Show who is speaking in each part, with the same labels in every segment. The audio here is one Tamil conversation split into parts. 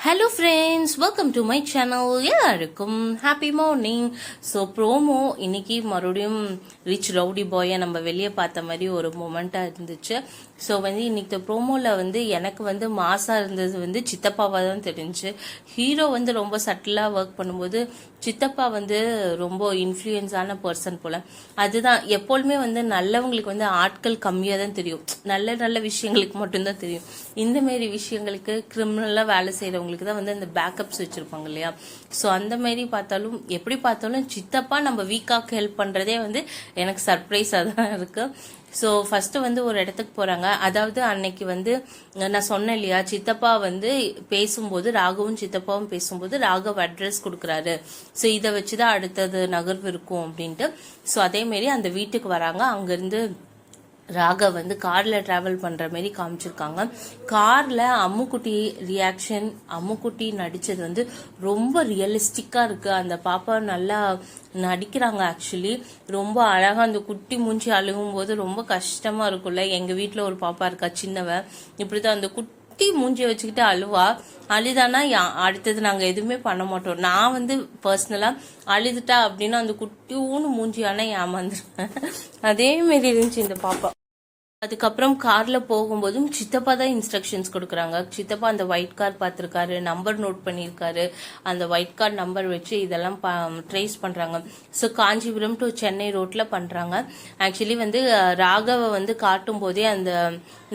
Speaker 1: Hello friends, welcome to my channel. எல்லாருக்கும் ஹாப்பி மார்னிங். ஸோ ப்ரோமோ இன்னைக்கு மறுபடியும் ரிச் ரவுடி பாயை நம்ம வெளியே பார்த்த மாதிரி ஒரு மொமெண்ட்டாக இருந்துச்சு. ஸோ இன்னைக்கு ப்ரோமோவில் எனக்கு மாசாக இருந்தது சித்தப்பாவாக தான் தெரிஞ்சு. ஹீரோ ரொம்ப சட்டிலாக ஒர்க் பண்ணும்போது சித்தப்பா ரொம்ப இன்ஃப்ளூயன்ஸான பர்சன் போல. அதுதான் எப்பொழுதுமே நல்லவங்களுக்கு ஆட்கள் கம்மியாக தான் தெரியும், நல்ல நல்ல விஷயங்களுக்கு மட்டும்தான் தெரியும். இந்த மாதிரி விஷயங்களுக்கு கிரிமினலாக வேலை செய்கிறவங்களுக்கு தான் இந்த பேக்கப்ஸ் வச்சுருப்பாங்க இல்லையா. ஸோ அந்த மாதிரி பார்த்தாலும் எப்படி பார்த்தாலும் சித்தப்பா நம்ம வீக்காக ஹெல்ப் பண்ணுறதே எனக்கு சர்ப்ரைஸாக தான் இருக்குது. ஸோ ஃபர்ஸ்ட் ஒரு இடத்துக்கு போறாங்க. அதாவது அன்னைக்கு நான் சொன்னேன் இல்லையா, சித்தப்பா பேசும்போது ராகவும் சித்தப்பாவும் பேசும்போது ராகவ் அட்ரஸ் கொடுக்குறாரு. ஸோ இதை வச்சுதான் அடுத்தது நகர்வு இருக்கும் அப்படின்ட்டு. ஸோ அதே மாதிரி அந்த வீட்டுக்கு வராங்க. அங்கிருந்து ராகவ் கார்ல டிராவல் பண்ற மாதிரி காமிச்சிருக்காங்க. கார்ல அம்முக்குட்டி ரியாக்ஷன், அம்முக்குட்டி நடிச்சது ரொம்ப ரியலிஸ்டிக்கா இருக்கு. அந்த பாப்பா நல்லா நடிக்கிறாங்க. ஆக்சுவலி ரொம்ப அழகா அந்த குட்டி மூஞ்சி அழுகும் போது ரொம்ப கஷ்டமா இருக்கும்ல. எங்க வீட்டுல ஒரு பாப்பா இருக்கா, சின்னவ. இப்படிதான் அந்த குட்டி மூஞ்சியை வச்சுக்கிட்டு அழுவா. அழுதானா அடுத்தது நாங்க எதுவுமே பண்ண மாட்டோம். நான் பர்சனலா அழுதுட்டா அப்படின்னா அந்த குட்டியூன்னு மூஞ்சியானா ஏமாந்துருவேன். அதே மாதிரி இருந்துச்சு இந்த பாப்பா. அதுக்கப்புறம் கார்ல போகும்போதும் சித்தப்பா தான் இன்ஸ்ட்ரக்ஷன்ஸ் கொடுக்குறாங்க. சித்தப்பா அந்த ஒயிட் கார் பார்த்திருக்காரு, நம்பர் நோட் பண்ணியிருக்காரு. அந்த ஒயிட் கார் நம்பர் வச்சு இதெல்லாம் ட்ரேஸ் பண்றாங்க. ஸோ காஞ்சிபுரம் டு சென்னை ரோட்ல பண்றாங்க. ஆக்சுவலி ராகவ காட்டும் போதே அந்த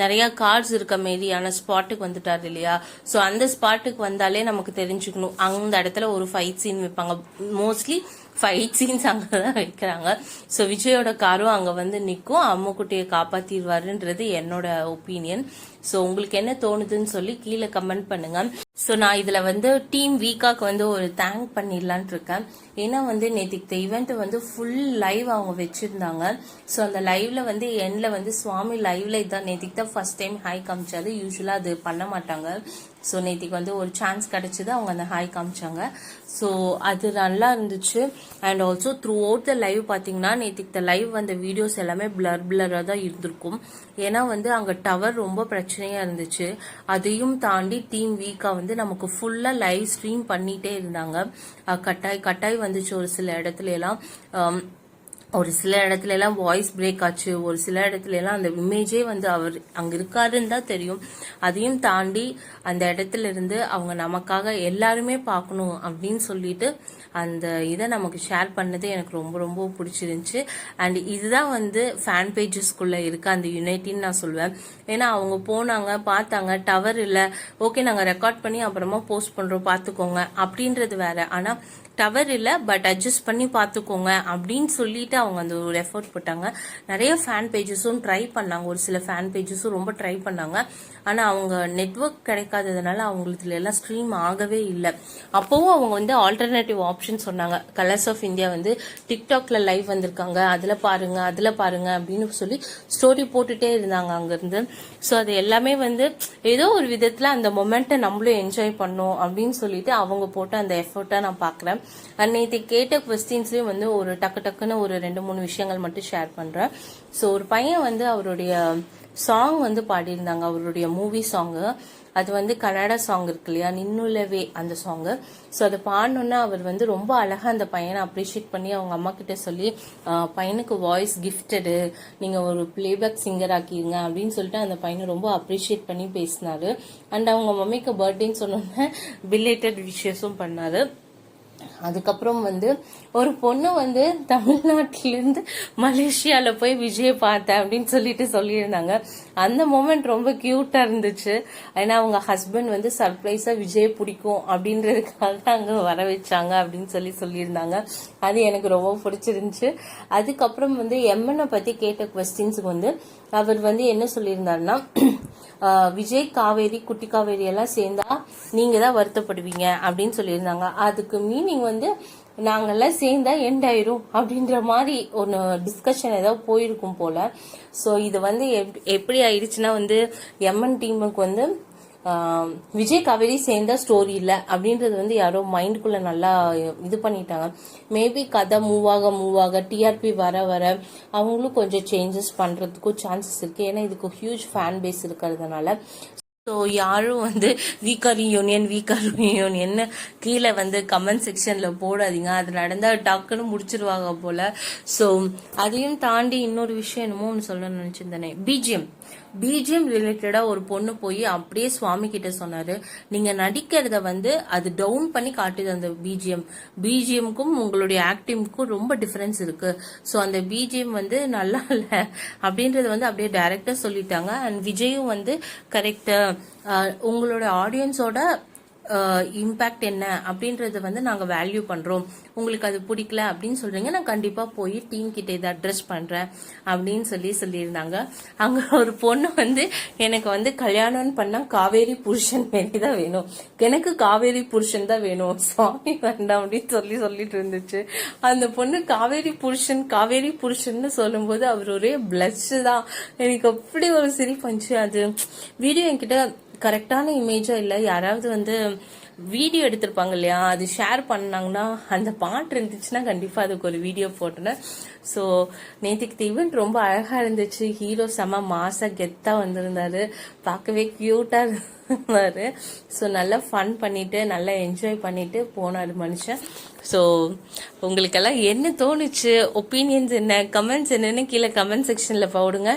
Speaker 1: நிறைய கார்ஸ் இருக்க மாரியான ஸ்பாட்டுக்கு வந்துட்டாரு இல்லையா. ஸோ அந்த ஸ்பாட்டுக்கு வந்தாலே நமக்கு தெரிஞ்சுக்கணும், அந்த இடத்துல ஒரு ஃபைட் சீன் வைப்பாங்க. மோஸ்ட்லி ஃபைட் சீன்ஸ் அங்கதான் வைக்கிறாங்க. ஸோ விஜயோட காரும் அங்க நிற்கும். அம்முக்குட்டியை காப்பாத்திடுவாருன்றது என்னோட ஒப்பீனியன். ஸோ உங்களுக்கு என்ன தோணுதுன்னு சொல்லி கீழே கமெண்ட் பண்ணுங்க. ஸோ நான் இதுல டீம் வீக்காக்கு ஒரு தேங்க் பண்ணிடலான் இருக்கேன். ஏன்னா நேற்றுக்கு ஈவெண்ட் ஃபுல் லைவ் அவங்க வச்சிருந்தாங்க. ஸோ அந்த லைவ்ல எண்ட்ல சுவாமி லைவ்ல இதான் நேற்றுக்கு தான் ஃபர்ஸ்ட் டைம் ஹாய் காமிச்சாரு. யூஸ்வலா அது பண்ண மாட்டாங்க. ஸோ நேற்றுக்கு ஒரு சான்ஸ் கிடைச்சது, அவங்க அந்த ஹாய் காமிச்சாங்க. ஸோ அது நல்லா இருந்துச்சு. And also through out the live பாத்தீங்கன்னா நேற்றுக்கு லைவ் வீடியோஸ் எல்லாமே பிளரா தான் இருந்திருக்கும். ஏன்னா அங்க டவர் ரொம்ப பிரச்சனையா இருந்துச்சு. அதையும் தாண்டி டீம் வீக்கா நமக்கு ஃபுல்லா லைவ் ஸ்ட்ரீம் பண்ணிட்டே இருந்தாங்க. கட்டாய் வந்துச்சு ஒரு சில இடத்துல எல்லாம். ஒரு சில இடத்துல எல்லாம் வாய்ஸ் பிரேக் ஆச்சு. ஒரு சில இடத்துல எல்லாம் அந்த இமேஜே அவர் அங்க இருக்காருன்னு தான் தெரியும். அதையும் தாண்டி அந்த இடத்துல இருந்து அவங்க நமக்காக எல்லாருமே பார்க்கணும் அப்படின்னு சொல்லிட்டு அந்த இதை நமக்கு ஷேர் பண்ணது எனக்கு ரொம்ப ரொம்ப பிடிச்சிருந்துச்சு. அண்ட் இதுதான் ஃபேன் பேஜஸ்குள்ள இருக்க அந்த யுனைட்டின்னு நான் சொல்வேன். ஏன்னா அவங்க போனாங்க, பார்த்தாங்க, டவர் இல்லை, ஓகே நாங்க ரெக்கார்ட் பண்ணி அப்புறமா போஸ்ட் பண்றோம் பாத்துக்கோங்க அப்படின்றது வேற. ஆனா டவர் இல்ல, பட் அட்ஜஸ்ட் பண்ணி பாத்துக்கோங்க அப்படின்னு சொல்லிட்டு அவங்க அந்த ஒரு எஃபர்ட் போட்டாங்க. நிறைய ஃபேன் பேஜஸும் ட்ரை பண்ணாங்க. ஒரு சில ஃபேன் பேஜஸும் ரொம்ப ட்ரை பண்ணாங்க. ஆனா அவங்க நெட்வொர்க் கிடைக்காததுனால அவங்களுக்கு எல்லாம் ஸ்ட்ரீம் ஆகவே இல்லை. அப்பவும் அவங்க ஆல்டர்னேட்டிவ் ஆப்ஷன் சொன்னாங்க. கலர்ஸ் ஆஃப் இந்தியா டிக்டாக்ல லைவ் வந்திருக்காங்க, அதுல பாருங்க அப்படின்னு சொல்லி ஸ்டோரி போட்டுட்டே இருந்தாங்க அங்க இருந்து. ஸோ அது எல்லாமே ஏதோ ஒரு விதத்துல அந்த மொமெண்ட்டை நம்மளும் என்ஜாய் பண்ணோம் அப்படின்னு சொல்லிட்டு அவங்க போட்ட அந்த எஃபர்ட்டா நான் பாக்குறேன். நேற்று கேட்ட கொஸ்டின்ஸ்லயும் ஒரு டக்குன்னு ஒரு 2-3 விஷயங்கள் மட்டும் ஷேர் பண்றேன். ஸோ ஒரு பையன் அவருடைய சாங் பாடியிருந்தாங்க, அவருடைய மூவி சாங். அது கன்னடா சாங் இருக்கு இல்லையா, நின்னுலவே அந்த சாங். ஸோ அதை பாடணும்னா அவர் ரொம்ப அழகா அந்த பையனை அப்ரிஷியேட் பண்ணி அவங்க அம்மா கிட்ட சொல்லி பையனுக்கு வாய்ஸ் கிஃப்டடு, நீங்க ஒரு பிளேபேக் சிங்கர் ஆக்கிருங்க அப்படின்னு சொல்லிட்டு அந்த பையனை ரொம்ப அப்ரிஷியேட் பண்ணி பேசினாரு. அண்ட் அவங்க மம்மிக்கு பர்த்டேன்னு சொன்னோன்னே பிலேட்டட் விஷஸும் பண்ணாரு. அதுக்கப்புறம் ஒரு பொண்ணு தமிழ்நாட்டிலிருந்து மலேசியால போய் விஜய் பார்த்தேன் அப்படின்னு சொல்லிட்டு சொல்லியிருந்தாங்க. அந்த மொமெண்ட் ரொம்ப கியூட்டா இருந்துச்சு. ஏன்னா அவங்க ஹஸ்பண்ட் சர்ப்ரைஸா விஜய் பிடிக்கும் அப்படின்றதுக்காக அங்க வர வச்சாங்க அப்படின்னு சொல்லியிருந்தாங்க. அது எனக்கு ரொம்ப பிடிச்சிருந்துச்சு. அதுக்கப்புறம் எம்என்னை பத்தி கேட்ட கொஸ்டின்ஸுக்கு அவர் என்ன சொல்லியிருந்தாருன்னா, விஜய் காவேரி, குட்டி காவேரி எல்லாம் சேர்ந்தா நீங்க தான் வருத்தப்படுவீங்க அப்படின்னு சொல்லியிருந்தாங்க. அதுக்கு மீனிங் நாங்கெல்லாம் சேர்ந்தா எண்ட் ஆயிரும் அப்படின்ற மாதிரி ஒரு டிஸ்கஷன் ஏதாவது போயிருக்கும் போல. ஸோ இது எப்படி ஆயிடுச்சுன்னா எம்என் டீமுக்கு விஜய் காவேரி சேர்ந்தா ஸ்டோரி இல்ல அப்படின்றது யாரோ மைண்டுக்குள்ள நல்லா இது பண்ணிட்டாங்க. மேபி கதை மூவ் ஆக டிஆர்பி வர அவங்களும் கொஞ்சம் சேஞ்சஸ் பண்றதுக்கும் சான்சஸ் இருக்கு. ஏன்னா இதுக்கு ஹியூஜ் ஃபேன் பேஸ் இருக்கிறதுனால. ஸோ யாரும் வந்து வீக்கர் யூனியன்னு கீழே வந்து கமெண்ட் செக்ஷனில் போடாதீங்க. அது நடந்தால் டக்குன்னு முடிச்சிருவாங்க போல். ஸோ அதையும் தாண்டி இன்னொரு விஷயம் என்னமோ ஒன்று சொல்லணும்னு நினச்சிருந்தேனே, பிஜிஎம் ரிலேட்டடாக ஒரு பொண்ணு போய் அப்படியே சுவாமி கிட்ட சொன்னாரு, நீங்கள் நடிக்கிறத வந்து அது டவுன் பண்ணி காட்டுது. அந்த பிஜிஎம்க்கும் உங்களுடைய ஆக்டிங்க்கும் ரொம்ப டிஃப்ரென்ஸ் இருக்கு. ஸோ அந்த பிஜிஎம் வந்து நல்லா இல்லை அப்படின்றத வந்து அப்படியே டைரக்டா சொல்லிட்டாங்க. அண்ட் விஜயும் வந்து கரெக்டா உங்களோட ஆடியன்ஸோட இம்பேக்ட் என்ன அப்படின்றத வந்து நாங்கள் வேல்யூ பண்ணுறோம், உங்களுக்கு அது பிடிக்கல அப்படின்னு சொல்றீங்க, நான் கண்டிப்பாக போய் டீம் கிட்ட இதை அட்ரஸ் பண்ணுறேன் அப்படின்னு சொல்லியிருந்தாங்க. அங்கே ஒரு பொண்ணு வந்து எனக்கு வந்து கல்யாணம்னு பண்ணால் காவேரி புருஷன் மாரி தான் வேணும், எனக்கு காவேரி புருஷன் தான் வேணும், சுவாமி வேண்டாம் அப்படின்னு சொல்லிட்டு இருந்துச்சு. அந்த பொண்ணு காவேரி புருஷன்னு சொல்லும்போது அவர் ஒரே பிளஷ் தான். எனக்கு அப்படி ஒரு சிரிப்பு வந்துச்சு. அது வீடியோ என்கிட்ட கரெக்டான இமேஜா இல்லை, யாராவது வந்து வீடியோ எடுத்திருப்பாங்க இல்லையா, அது ஷேர் பண்ணாங்கன்னா, அந்த பாட்டு இருந்துச்சுன்னா கண்டிப்பாக அதுக்கு ஒரு வீடியோ போட்டேன். ஸோ நேற்றுக்கு ஈவெண்ட் ரொம்ப அழகாக இருந்துச்சு. ஹீரோ செம மாசா கெத்தாக வந்திருந்தாரு, பார்க்கவே க்யூட்டாக இருந்தாரு. ஸோ நல்லா ஃபன் பண்ணிட்டு நல்லா என்ஜாய் பண்ணிட்டு போனார் மனுஷன். ஸோ உங்களுக்கெல்லாம் என்ன தோணுச்சு, ஒப்பீனியன்ஸ் என்ன, கமெண்ட்ஸ் என்னன்னு கீழே கமெண்ட் செக்ஷனில் போடுங்க.